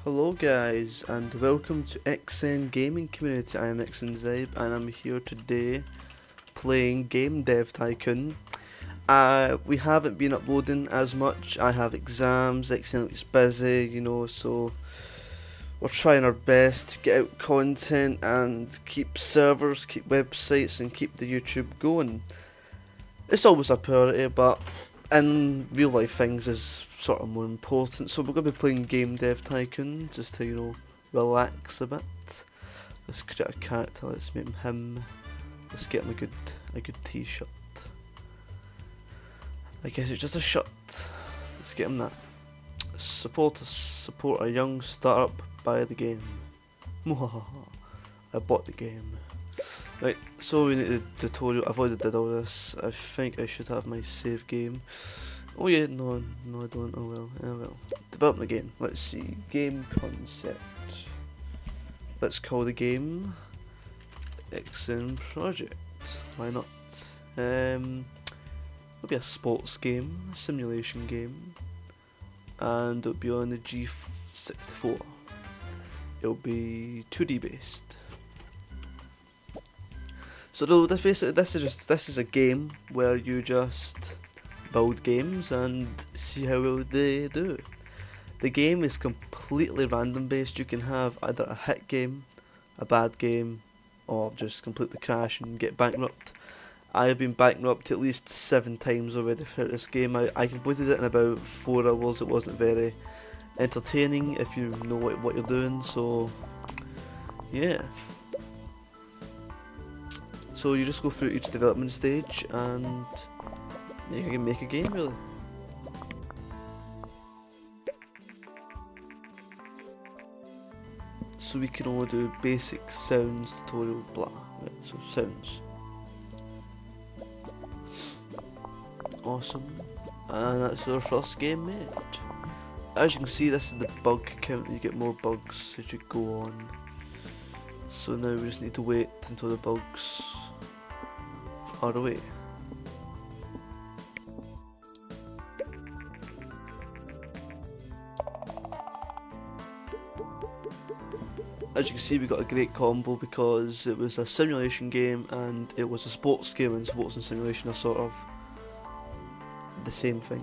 Hello guys and welcome to XenGamingCommunity. I am XenZabe and I'm here today playing Game Dev Tycoon. We haven't been uploading as much. I have exams, Xen busy, so we're trying our best to get out content and keep servers, keep websites and keep the YouTube going. It's always a priority, but in real life things is sort of more important, so we're going to be playing Game Dev Tycoon just to, relax a bit. Let's create a character, let's make him, let's get him a good t-shirt. I guess it's just a shirt, let's get him that. Support a young startup, buy the game. I bought the game. Right, so we need a tutorial. I've already did all this. I think I should have my save game. Oh yeah, no I don't. Oh well. Development again. Let's see. Game concept. Let's call the game Xen Project. Why not? It'll be a sports game, a simulation game, and it'll be on the G64. It'll be 2D based. So this is a game where you just build games and see how well they do. The game is completely random based. You can have either a hit game, a bad game, or just completely crash and get bankrupt. I have been bankrupt at least 7 times already throughout this game. I completed it in about 4 hours. It wasn't very entertaining if you know what you're doing, so yeah. So you just go through each development stage and make a game really. So we can only do basic sounds tutorial blah. Right, so sounds. Awesome. And that's our first game made. As you can see, this is the bug count. You get more bugs as you go on. So now we just need to wait until the bugs are away. As you can see, we got a great combo because it was a simulation game and it was a sports game, and sports and simulation are sort of the same thing.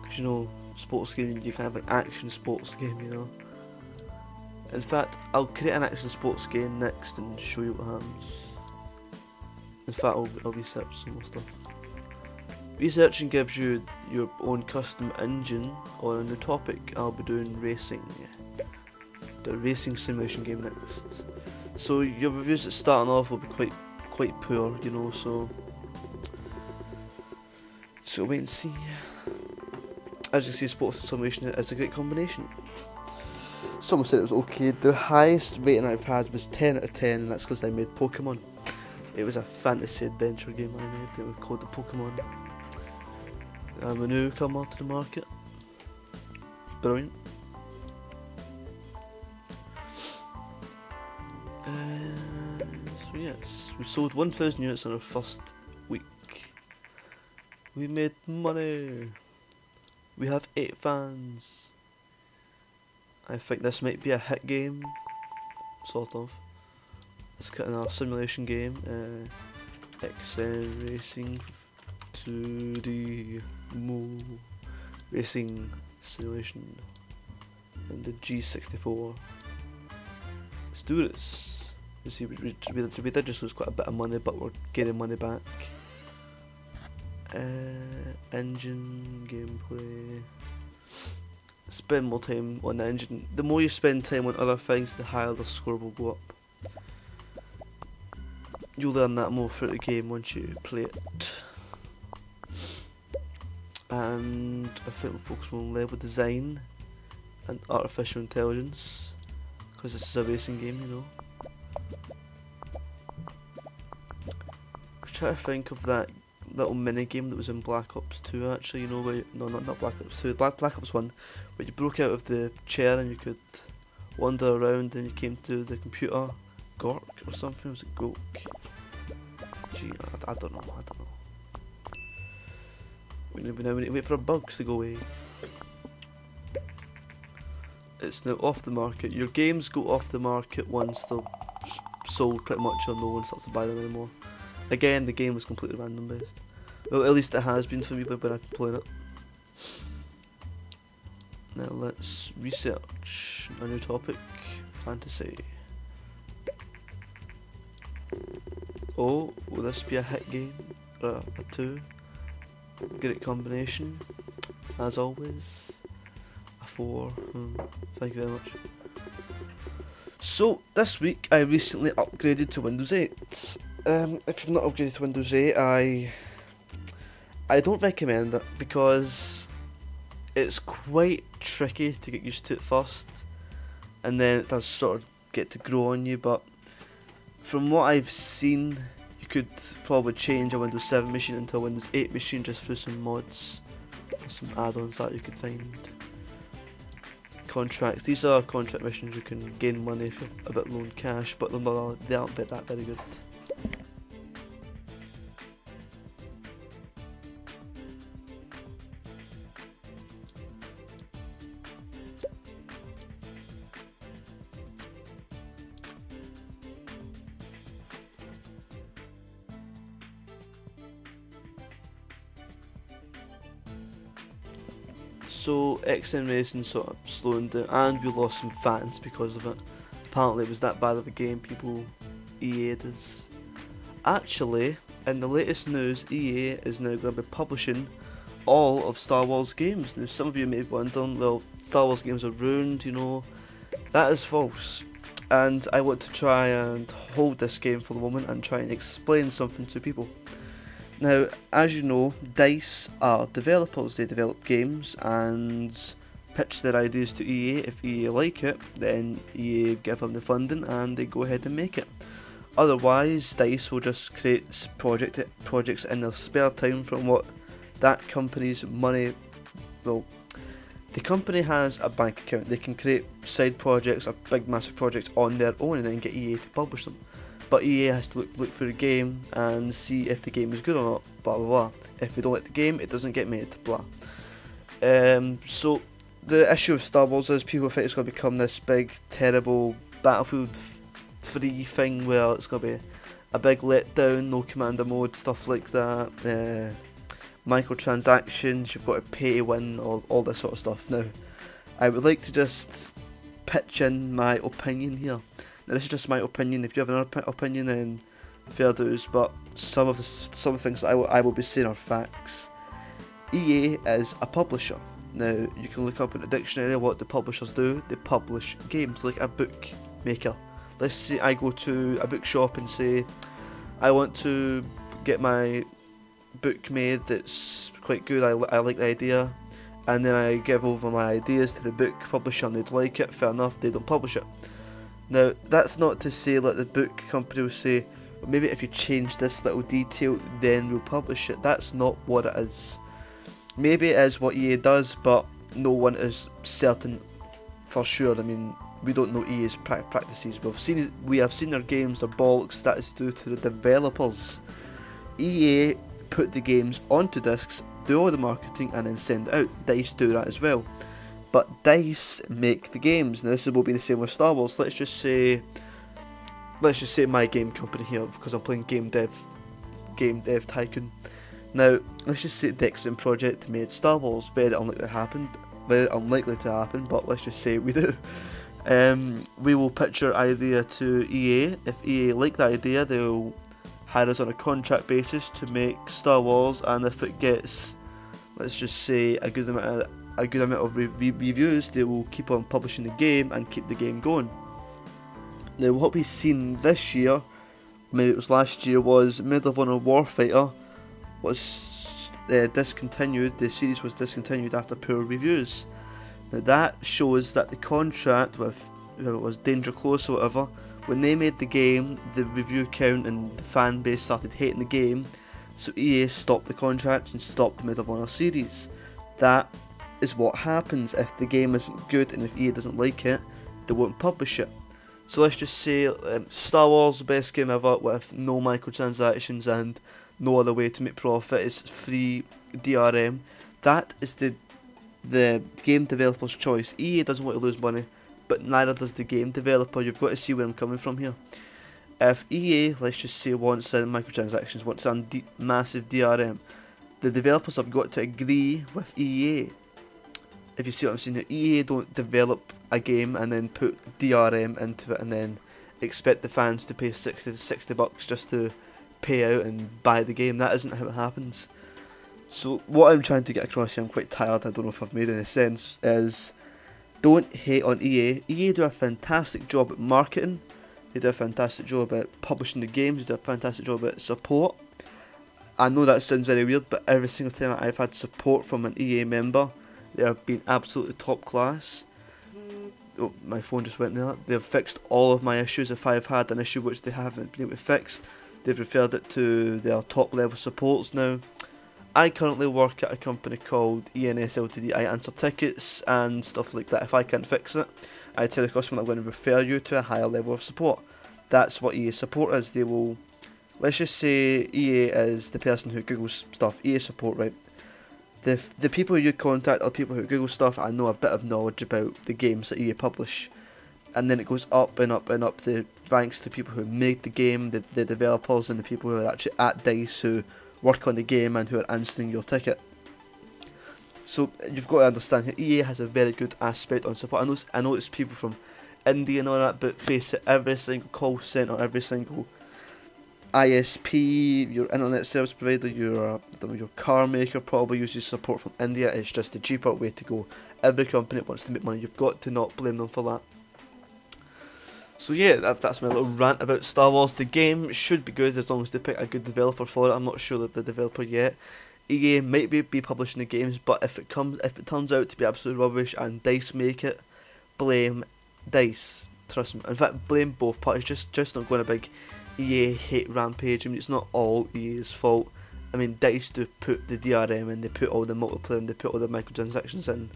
Because sports game, you can have an action sports game, In fact, I'll create an action sports game next and show you what happens. In fact, I'll research some more stuff. Researching gives you your own custom engine, or on the topic, I'll be doing racing. The racing simulation game next. So your reviews at starting off will be quite poor, so wait and see. As you see, sports and simulation is a great combination. Someone said it was okay. The highest rating I've had was 10 out of 10, and that's because I made Pokemon. It was a fantasy adventure game I made. It was called the Pokemon. I'm a newcomer to the market. Brilliant. So yes, we sold 1,000 units in our first week. We made money. We have 8 fans. I think this might be a hit game, sort of. Let's cut in our simulation game, Xen Racing 2D Racing Simulation and the G64. Let's do this. You see, we did just lose quite a bit of money, but we're getting money back. Engine, gameplay. Spend more time on the engine. The more you spend time on other things, the higher the score will go up. You'll learn that more through the game once you play it. And I think we'll focus more on level design and artificial intelligence, because this is a racing game, I was trying to think of that little mini game that was in Black Ops 2 actually, where not Black Ops 2, Black Ops 1, where you broke out of the chair and you could wander around and you came to the computer. Gork or something, was it Gork? Gee, I don't know. We need to wait for our bugs to go away. It's now off the market. Your games go off the market once they're sold pretty much, or no one starts to buy them anymore. Again, the game was completely random based. Well, at least it has been for me when I've been playing it. Now let's research a new topic. Fantasy. Oh, will this be a hit game? Or a 2? Great combination. As always. A 4. Thank you very much. So, this week I recently upgraded to Windows 8. If you've not upgraded to Windows 8, I don't recommend it because it's quite tricky to get used to it first, and then it does sort of get to grow on you. But from what I've seen, you could probably change a Windows 7 machine into a Windows 8 machine just through some mods, some add-ons that you could find. Contracts. These are contract missions. You can gain money if you're a bit low in cash, but they aren't that very good. So XN Racing sort of slowing down, and we lost some fans because of it. Apparently it was that bad of a game people EA'd us. Actually, in the latest news, EA is now going to be publishing all of Star Wars games. Now some of you may be wondering, well, Star Wars games are ruined, you know. That is false. And I want to try and hold this game for the moment and try and explain something to people. Now, as you know, DICE are developers. They develop games and pitch their ideas to EA. If EA like it, then EA give them the funding and they go ahead and make it. Otherwise, DICE will just create projects in their spare time from what that company's money. Well, the company has a bank account. They can create side projects or big massive projects on their own and then get EA to publish them. But EA has to look for the game and see if the game is good or not, blah blah blah. If we don't like the game, it doesn't get made, blah. So the issue of Star Wars is people think it's going to become this big, terrible Battlefield 3 thing where it's going to be a big letdown, no commander mode, stuff like that, microtransactions, you've got to pay to win, all this sort of stuff. Now, I would like to just pitch in my opinion here. Now, this is just my opinion. If you have another opinion, then fair dues. But some of the things I will be saying are facts. EA is a publisher. Now, you can look up in the dictionary what the publishers do. They publish games, like a bookmaker. Let's say I go to a bookshop and say, I want to get my book made that's quite good. I like the idea, and then I give over my ideas to the book publisher, and they'd like it. Fair enough. They don't publish it. Now, that's not to say that the book company will say, well, maybe if you change this little detail, then we'll publish it. That's not what it is. Maybe it is what EA does, but no one is certain for sure. I mean, we don't know EA's practices. We have seen their games, their bollocks. That is due to the developers. EA put the games onto discs, do all the marketing, and then send it out. DICE do that as well. But DICE make the games. Now this will be the same with Star Wars. Let's just say my game company here, because I'm playing game dev Tycoon. Now let's just say Dixon Project made Star Wars. Very unlikely to happen, but let's just say we do. We will pitch our idea to EA. If EA like the idea, they'll hire us on a contract basis to make Star Wars, and if it gets, let's just say, a good amount of reviews, they will keep on publishing the game and keep the game going. Now, what we've seen this year, maybe it was last year, was Medal of Honor Warfighter was discontinued. The series was discontinued after poor reviews. Now that shows that the contract with whoever it was, Danger Close or whatever, when they made the game, the review count and the fan base started hating the game, so EA stopped the contracts and stopped the Medal of Honor series. That is what happens if the game isn't good, and if EA doesn't like it, they won't publish it. So let's just say Star Wars, the best game ever with no microtransactions and no other way to make profit, is free DRM. That is the the game developer's choice. EA doesn't want to lose money, but neither does the game developer. You've got to see where I'm coming from here. If EA, let's just say, wants in microtransactions, wants in massive DRM, the developers have got to agree with EA. If you see what I'm saying here, EA don't develop a game and then put DRM into it and then expect the fans to pay 60 bucks just to pay out and buy the game. That isn't how it happens. So what I'm trying to get across here, I'm quite tired, I don't know if I've made any sense, is don't hate on EA. EA do a fantastic job at marketing, they do a fantastic job at publishing the games, they do a fantastic job at support. I know that sounds very weird, but every single time I've had support from an EA member, they have been absolutely top class. Oh, my phone just went there. They've fixed all of my issues. If I've had an issue which they haven't been able to fix, they've referred it to their top level supports now. I currently work at a company called ENS Ltd. I answer tickets and stuff like that. If I can't fix it, I tell the customer I'm going to refer you to a higher level of support. That's what EA support is. They will, let's just say EA is the person who Googles stuff. EA support, right? The people you contact are people who Google stuff and know a bit of knowledge about the games that EA publish. And then it goes up and up and up the ranks to people who make the game, the developers, and the people who are actually at DICE who work on the game and who are answering your ticket. So you've got to understand here, EA has a very good aspect on support. I know it's people from India and all that, but face it, every single call centre, every single ISP, your internet service provider, your car maker probably uses support from India. It's just the cheaper way to go. Every company wants to make money. You've got to not blame them for that. So yeah, that's my little rant about Star Wars. The game should be good as long as they pick a good developer for it. I'm not sure that the developer yet. EA might be publishing the games, but if it turns out to be absolute rubbish and DICE make it, blame DICE. Trust me. In fact, blame both parties. Just not going a big EA hate rampage. I mean, it's not all EA's fault. I mean, DICE do put the DRM in, they put all the multiplayer and they put all the microtransactions in,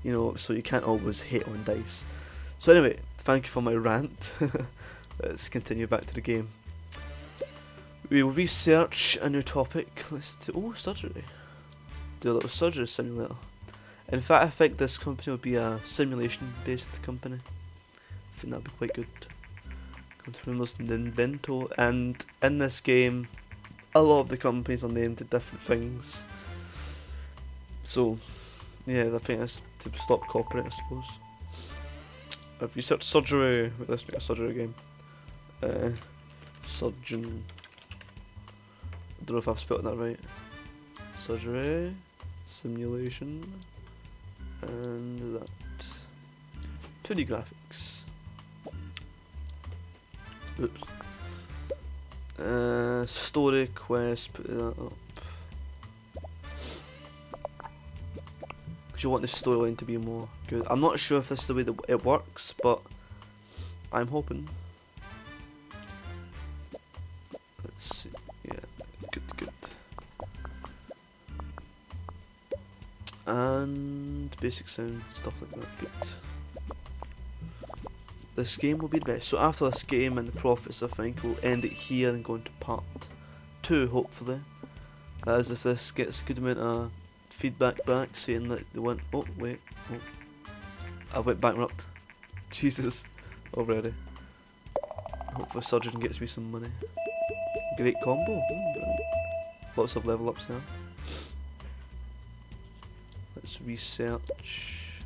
you know, so you can't always hate on DICE. So anyway, thank you for my rant. Let's continue back to the game. We'll research a new topic. Let's do, surgery. Do a little surgery simulator. In fact, I think this company will be a simulation based company. I think that'd be quite good. Remembers the inventor, and in this game a lot of the companies are named to different things, so yeah, I think that's to stop copyright, I suppose. I've researched surgery. Let's make a surgery game. Surgeon, I don't know if I've spelled that right. Surgery simulation and that 2D graphics. Oops. Story quest, put that up. Because you want the storyline to be more good. I'm not sure if this is the way that it works, but I'm hoping. Let's see. Yeah, good. And basic sound, stuff like that, good. This game will be the best. So after this game and the profits, I think we'll end it here and go into part 2, hopefully. As if this gets a good amount of feedback back saying that they went, oh wait, oh, I went bankrupt. Jesus, already. Hopefully Surgeon gets me some money. Great combo. Lots of level ups now. Let's research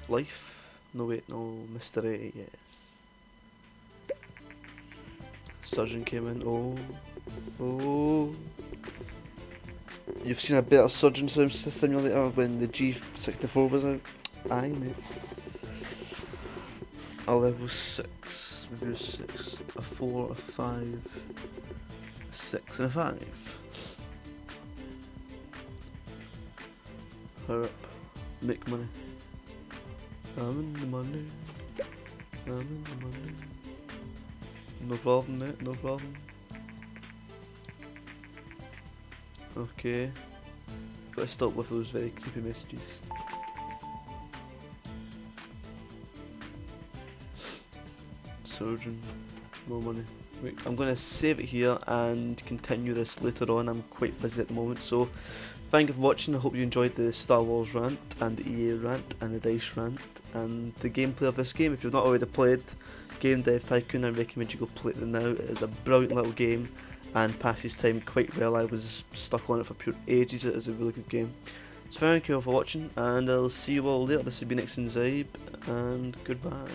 life. No wait, no, mystery, yes. Surgeon came in, oh. You've seen a better Surgeon simulator when the G64 was out? Aye, mate. A level 6, review 6, a 4, a 5, a 6 and a 5. Hurry up, make money. I'm in the money. No problem, mate, no problem. Okay. Gotta stop with those very creepy messages. Surgeon, more money. I'm going to save it here and continue this later on. I'm quite busy at the moment, so thank you for watching. I hope you enjoyed the Star Wars rant and the EA rant and the DICE rant and the gameplay of this game. If you've not already played Game Dev Tycoon, I recommend you go play it now. It is a brilliant little game and passes time quite well. I was stuck on it for pure ages. It is a really good game. So thank you all for watching, and I'll see you all later. This has been XenGamingCommunity, and goodbye.